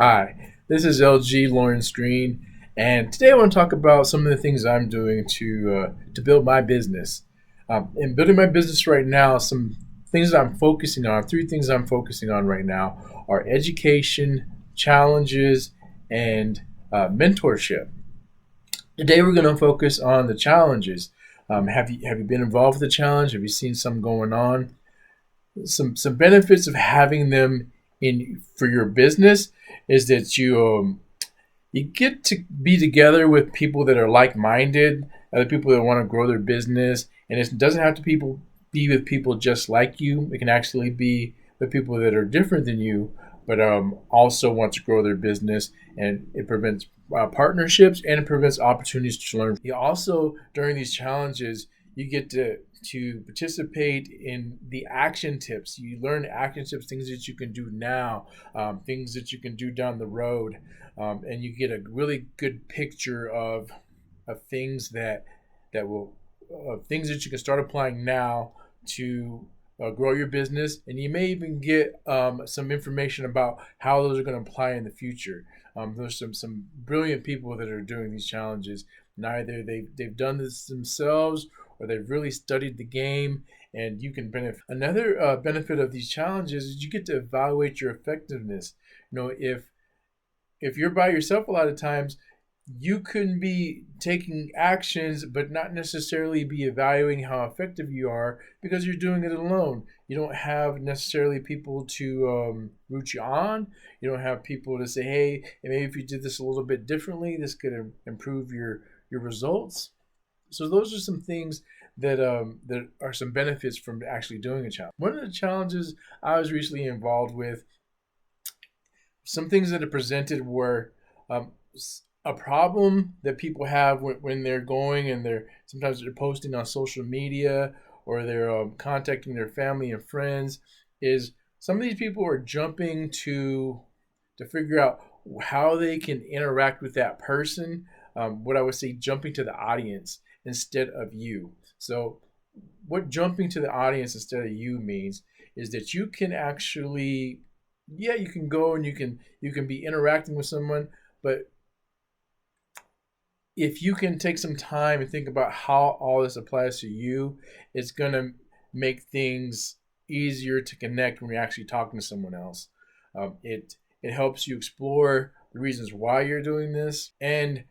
Hi, this is LG Lawrence Green, and today I want to talk about some of the things I'm doing to build my business. In building my business right now, some things that I'm focusing on, three things I'm focusing on right now are education, challenges, and mentorship. Today we're going to focus on the challenges. Have you been involved with the challenge? Have you seen some going on? Some benefits of having them in for your business is that you get to be together with people that are like-minded, other people that want to grow their business, and it doesn't have to people be with people just like you. It can actually be with people that are different than you, but also want to grow their business, and it prevents partnerships and it prevents opportunities to learn. You also during these challenges you get to participate in the action tips. You learn action tips, things that you can do now, things that you can do down the road, and you get a really good picture of things that will things that you can start applying now to grow your business, and you may even get some information about how those are going to apply in the future. There's some brilliant people that are doing these challenges. Neither they've done this themselves or they've really studied the game, and you can benefit. Another benefit of these challenges is you get to evaluate your effectiveness. If you're by yourself, a lot of times you can be taking actions but not necessarily be evaluating how effective you are because you're doing it alone. You don't have necessarily people to root you on. You don't have people to say, hey, maybe if you did this a little bit differently, this could improve your results. So those are some things that are some benefits from actually doing a challenge. One of the challenges I was recently involved with, some things that are presented were um, a problem that people have when they're going and sometimes they're posting on social media or they're contacting their family and friends, is some of these people are jumping to figure out how they can interact with that person. What I would say, jumping to the audience instead of you. So what jumping to the audience instead of you means is that you can actually, yeah, you can go and you can be interacting with someone, but if you can take some time and think about how all this applies to you, it's going to make things easier to connect when you're actually talking to someone else. It helps you explore the reasons why you're doing this, and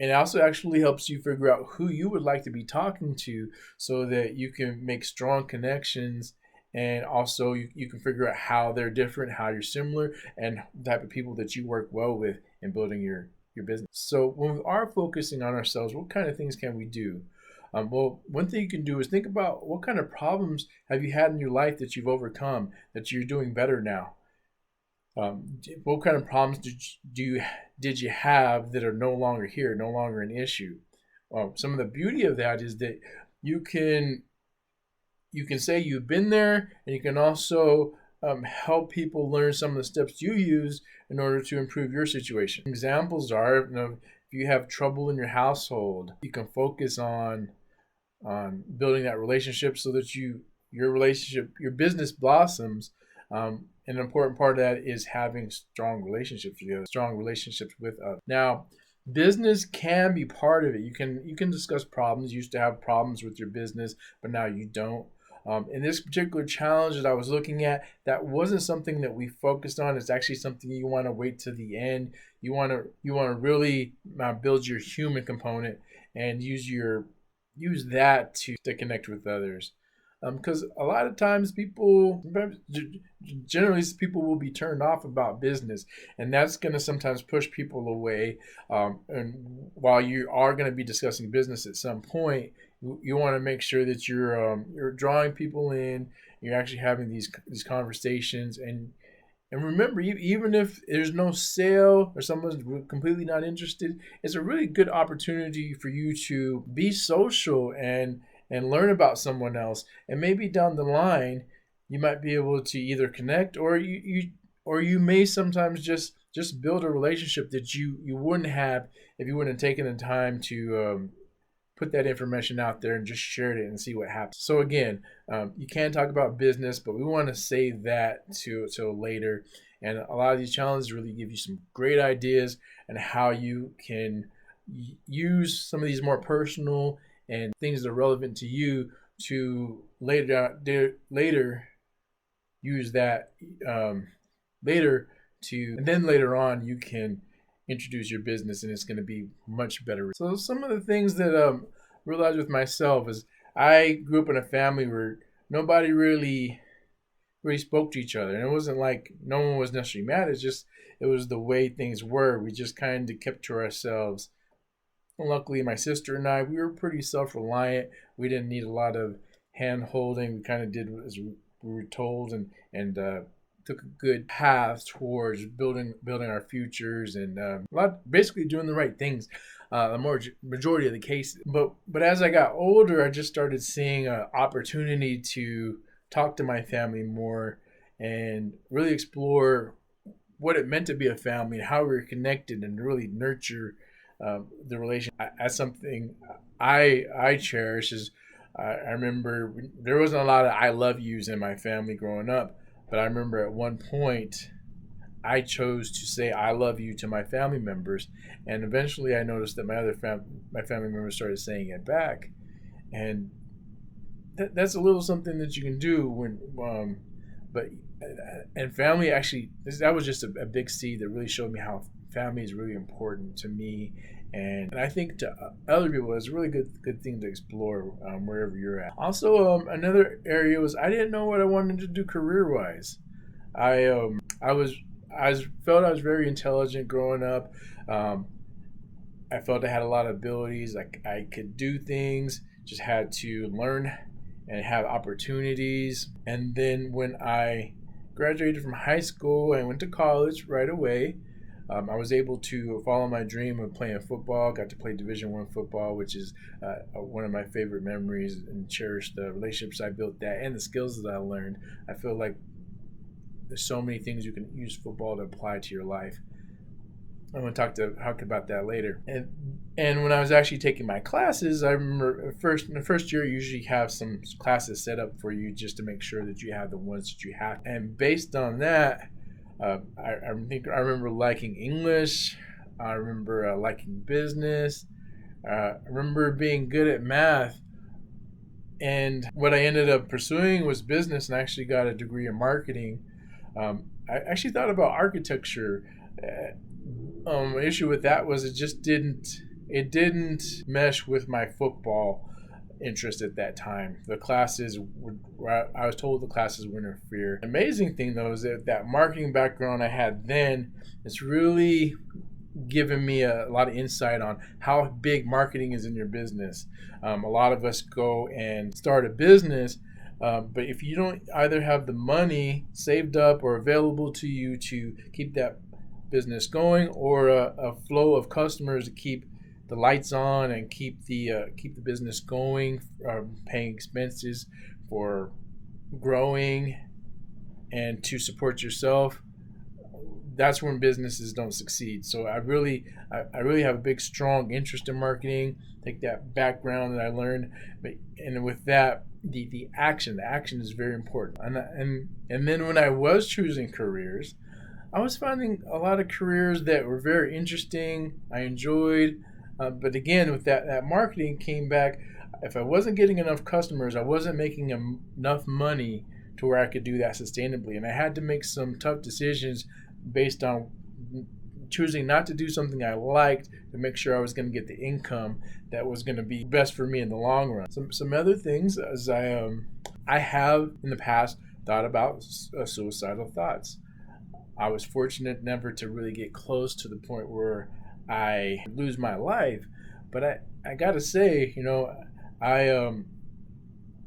it also actually helps you figure out who you would like to be talking to so that you can make strong connections, and also you can figure out how they're different, how you're similar, and the type of people that you work well with in building your business. So when we are focusing on ourselves, what kind of things can we do? Well, one thing you can do is think about what kind of problems have you had in your life that you've overcome, that you're doing better now. What kind of problems did you have that are no longer here, no longer an issue? Some of the beauty of that is that you can you can say you've been there, and you can also help people learn some of the steps you use in order to improve your situation. Examples are, if you have trouble in your household, you can focus on building that relationship so that your business blossoms. An important part of that is having strong relationships with others. Now, business can be part of it. You can discuss problems. You used to have problems with your business, but now you don't. In this particular challenge that I was looking at, that wasn't something that we focused on. It's actually something you want to wait to the end. You want to really build your human component and use that to connect with others. Because a lot of times generally people will be turned off about business, and that's going to sometimes push people away. And while you are going to be discussing business at some point, you want to make sure that you're drawing people in. You're actually having these conversations, and remember, even if there's no sale or someone's completely not interested, it's a really good opportunity for you to be social and learn about someone else. And maybe down the line, you might be able to either connect, or you may sometimes just build a relationship that you wouldn't have if you wouldn't have taken the time to put that information out there and just shared it and see what happens. So again, you can talk about business, but we want to save that to later. And a lot of these challenges really give you some great ideas and how you can use some of these more personal and things that are relevant to you to later use that later to, and then later on you can introduce your business and it's going to be much better. So some of the things that realized with myself is I grew up in a family where nobody really spoke to each other, and it wasn't like no one was necessarily mad. It's just it was the way things were. We just kind of kept to ourselves. And luckily, my sister and I, we were pretty self-reliant. We didn't need a lot of hand holding. We kind of did as we were told, and took a good path towards building our futures and basically doing the right things. The majority of the cases. But as I got older, I just started seeing an opportunity to talk to my family more and really explore what it meant to be a family and how we were connected, and really nurture the relation. As something I cherish is I remember there wasn't a lot of I love yous in my family growing up, but I remember at one point I chose to say I love you to my family members, and eventually I noticed that my family members started saying it back, and that's a little something that you can do but and family actually that was just a big seed that really showed me how family is really important to me, and I think to other people it's a really good thing to explore wherever you're at. Also, another area was I didn't know what I wanted to do career wise. I felt I was very intelligent growing up. I felt I had a lot of abilities. I could do things, just had to learn and have opportunities. And then when I graduated from high school and went to college right away, I was able to follow my dream of playing football. Got to play Division I football, which is one of my favorite memories, and cherish the relationships I built that and the skills that I learned. I feel like there's so many things you can use football to apply to your life. I'm going to talk about that later. And when I was actually taking my classes, I remember in the first year, you usually have some classes set up for you just to make sure that you have the ones that you have. And based on that, I remember liking English. I remember liking business. I remember being good at math. And what I ended up pursuing was business, and I actually got a degree in marketing. I actually thought about architecture. Issue with that was it didn't mesh with my football interest at that time. I was told the classes would interfere. Amazing thing though is that marketing background I had then, it's really given me a lot of insight on how big marketing is in your business. A lot of us go and start a business, but if you don't either have the money saved up or available to you to keep that business going, or a flow of customers to keep the lights on and keep the business going, paying expenses for growing and to support yourself, that's when businesses don't succeed. So I really have a big strong interest in marketing. Take that background that I learned, and with that the action is very important. And then when I was choosing careers, I was finding a lot of careers that were very interesting. I enjoyed, but again, with that marketing came back. If I wasn't getting enough customers, I wasn't making enough money to where I could do that sustainably. And I had to make some tough decisions based on choosing not to do something I liked to make sure I was going to get the income that was going to be best for me in the long run. Some other things, as I have in the past thought about suicidal thoughts. I was fortunate never to really get close to the point where I lose my life, but I gotta say, I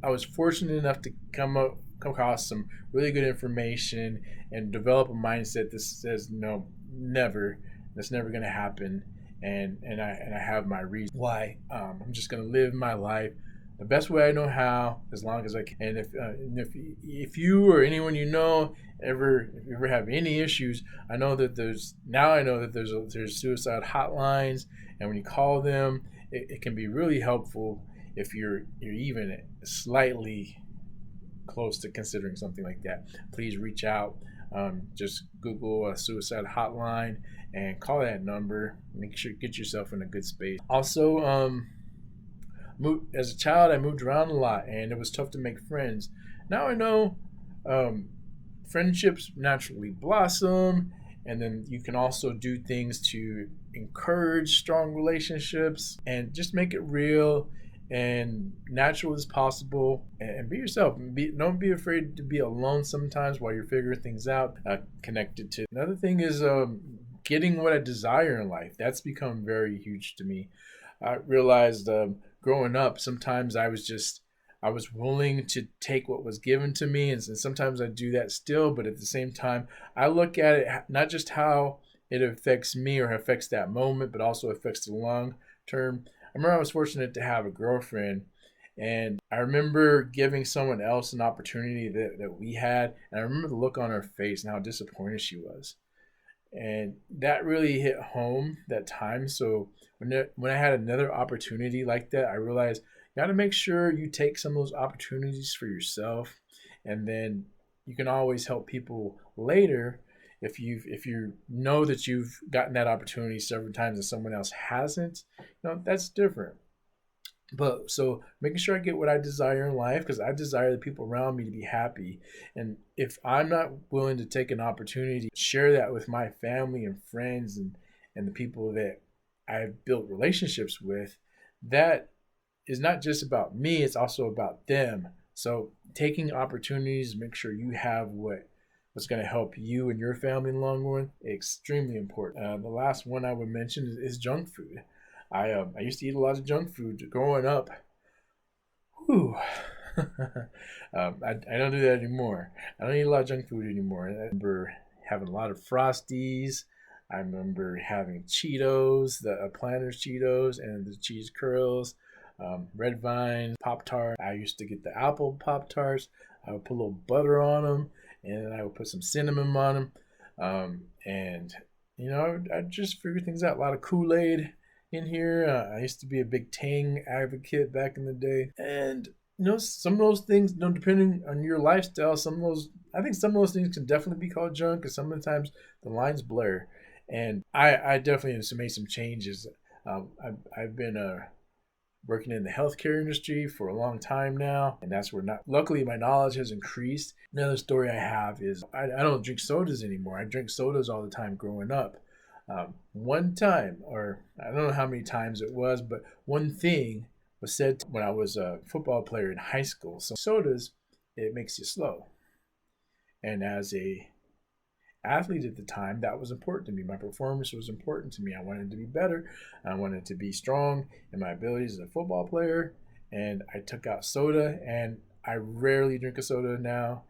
was fortunate enough to come across some really good information and develop a mindset that says no, never, that's never gonna happen, and I have my reason why. I'm just gonna live my life the best way I know how, as long as I can. And if you or anyone you know ever have any issues, I know that there's suicide hotlines, and when you call them, it can be really helpful if you're even slightly close to considering something like that. Please reach out. Just Google a suicide hotline and call that number. Make sure you get yourself in a good space. Also, as a child, I moved around a lot, and it was tough to make friends. Now I know um, friendships naturally blossom, and then you can also do things to encourage strong relationships and just make it real and natural as possible. And be yourself. Don't be afraid to be alone sometimes while you're figuring things out. Connected to another thing is getting what I desire in life. That's become very huge to me. I realized growing up, sometimes I was willing to take what was given to me, and sometimes I do that still. But at the same time, I look at it not just how it affects me or affects that moment, but also affects the long term. I remember I was fortunate to have a girlfriend, and I remember giving someone else an opportunity that we had, and I remember the look on her face and how disappointed she was. And that really hit home that time. So when I had another opportunity like that, I realized you got to make sure you take some of those opportunities for yourself, and then you can always help people later if you know that you've gotten that opportunity several times and someone else hasn't. That's different. But so making sure I get what I desire in life, because I desire the people around me to be happy. And if I'm not willing to take an opportunity to share that with my family and friends and the people that I've built relationships with, that is not just about me, it's also about them. So taking opportunities, make sure you have what's going to help you and your family in the long run, extremely important. The last one I would mention is junk food. I used to eat a lot of junk food growing up. Whew. I don't do that anymore. I don't eat a lot of junk food anymore. I remember having a lot of Frosties. I remember having Cheetos, the Planters Cheetos, and the cheese curls, Red Vine, Pop Tart. I used to get the apple Pop Tarts. I would put a little butter on them, and I would put some cinnamon on them. And I'd just figure things out. A lot of Kool-Aid in here. I used to be a big Tang advocate back in the day. And some of those things, depending on your lifestyle, I think some of those things can definitely be called junk, because sometimes the lines blur. And I definitely have made some changes. I've been working in the healthcare industry for a long time now, and that's where luckily my knowledge has increased. Another story I have is I don't drink sodas anymore. I drank sodas all the time growing up. One time, or I don't know how many times it was, but one thing was said when I was a football player in high school. So sodas, it makes you slow. And as a athlete at the time, that was important to me. My performance was important to me. I wanted to be better. I wanted to be strong in my abilities as a football player. And I took out soda, and I rarely drink a soda now.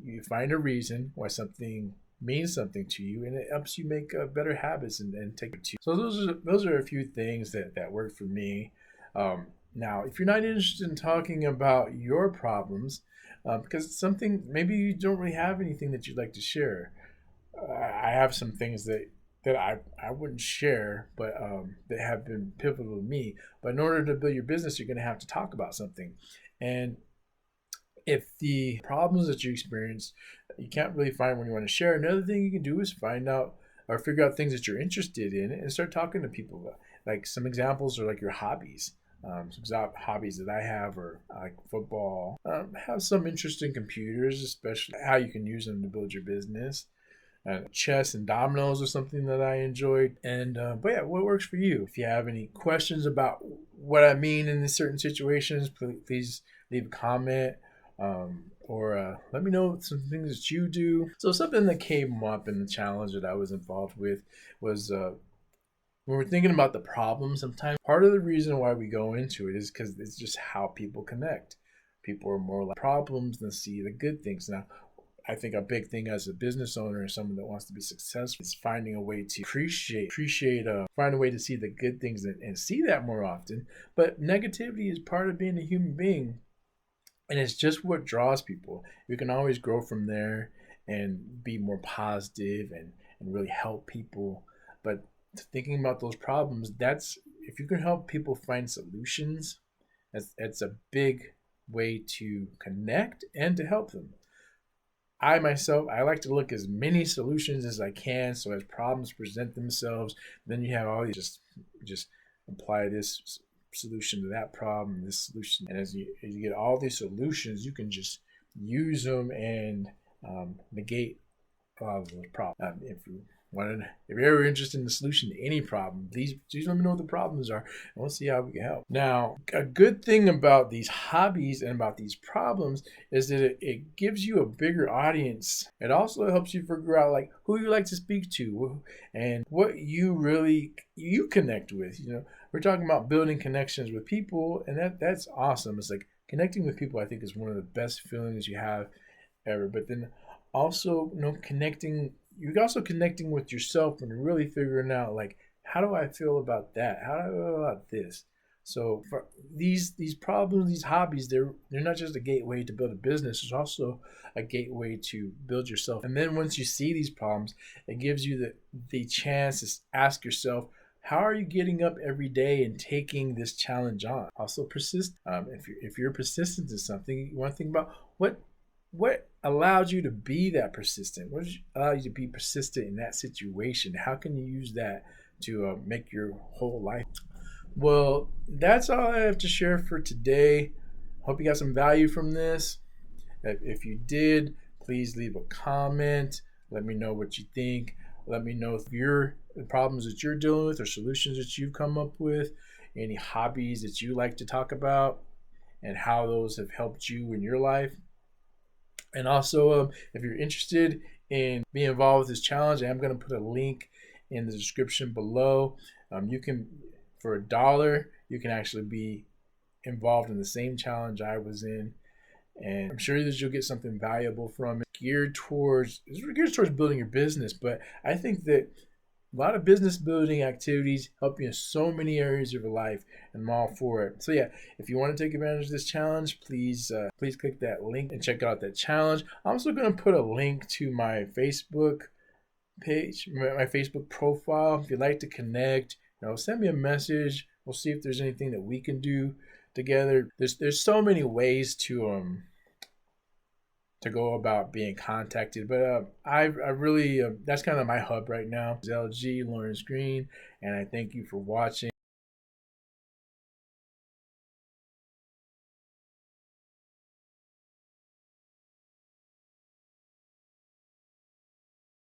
You find a reason why something means something to you, and it helps you make better habits and take it to you. So those are a few things that work for me. Now, if you're not interested in talking about your problems, because it's something, maybe you don't really have anything that you'd like to share. I have some things that I wouldn't share, but that have been pivotal to me. But in order to build your business, you're going to have to talk about something. And if the problems that you experience, you can't really find when you want to share, another thing you can do is find out or figure out things that you're interested in and start talking to people about. Like some examples are like your hobbies. Some hobbies that I have are like football. Have some interest in computers, especially how you can use them to build your business. Chess and dominoes are something that I enjoyed. And but yeah, what works for you? If you have any questions about what I mean in certain situations, please leave a comment. Or let me know some things that you do. So something that came up in the challenge that I was involved with was when we're thinking about the problem, sometimes part of the reason why we go into it is because it's just how people connect. People are more like problems than see the good things. Now, I think a big thing as a business owner and someone that wants to be successful is finding a way to find a way to see the good things and see that more often. But negativity is part of being a human being. And it's just what draws people. You can always grow from there and be more positive and really help people. But thinking about those problems, if you can help people find solutions, that's a big way to connect and to help them. I myself, I like to look as many solutions as I can. So as problems present themselves, then you have all these just apply this solution to that problem, this solution, and as you get all these solutions, you can just use them and negate a lot of those problems. If you're ever interested in the solution to any problem, please let me know what the problems are, and we'll see how we can help. Now, a good thing about these hobbies and about these problems is that it gives you a bigger audience. It also helps you figure out like who you like to speak to and what you connect with. We're talking about building connections with people, and that's awesome. It's like connecting with people, I think, is one of the best feelings you have ever. But then also, you're also connecting with yourself and really figuring out like, how do I feel about that? How do I feel about this? So for these problems, these hobbies, they're not just a gateway to build a business. It's also a gateway to build yourself. And then once you see these problems, it gives you the chance to ask yourself, how are you getting up every day and taking this challenge on? Also persist. If you're persistent in something, you want to think about what allowed you to be that persistent? What allowed you to be persistent in that situation? How can you use that to make your whole life? Well, that's all I have to share for today. Hope you got some value from this. If you did, please leave a comment. Let me know what you think. Let me know if the problems that you're dealing with or solutions that you've come up with, any hobbies that you like to talk about, and how those have helped you in your life. And also, if you're interested in being involved with this challenge, I'm going to put a link in the description below. You can, for $1, you can actually be involved in the same challenge I was in. And I'm sure that you'll get something valuable from it, geared towards building your business. But I think that a lot of business building activities help you in so many areas of your life, and I'm all for it. So yeah, if you want to take advantage of this challenge, please click that link and check out that challenge. I'm also going to put a link to my Facebook page, my Facebook profile. If you'd like to connect, send me a message. We'll see if there's anything that we can do together. There's so many ways to go about being contacted, but I really that's kind of my hub right now. LG Lawrence Green, and I thank you for watching.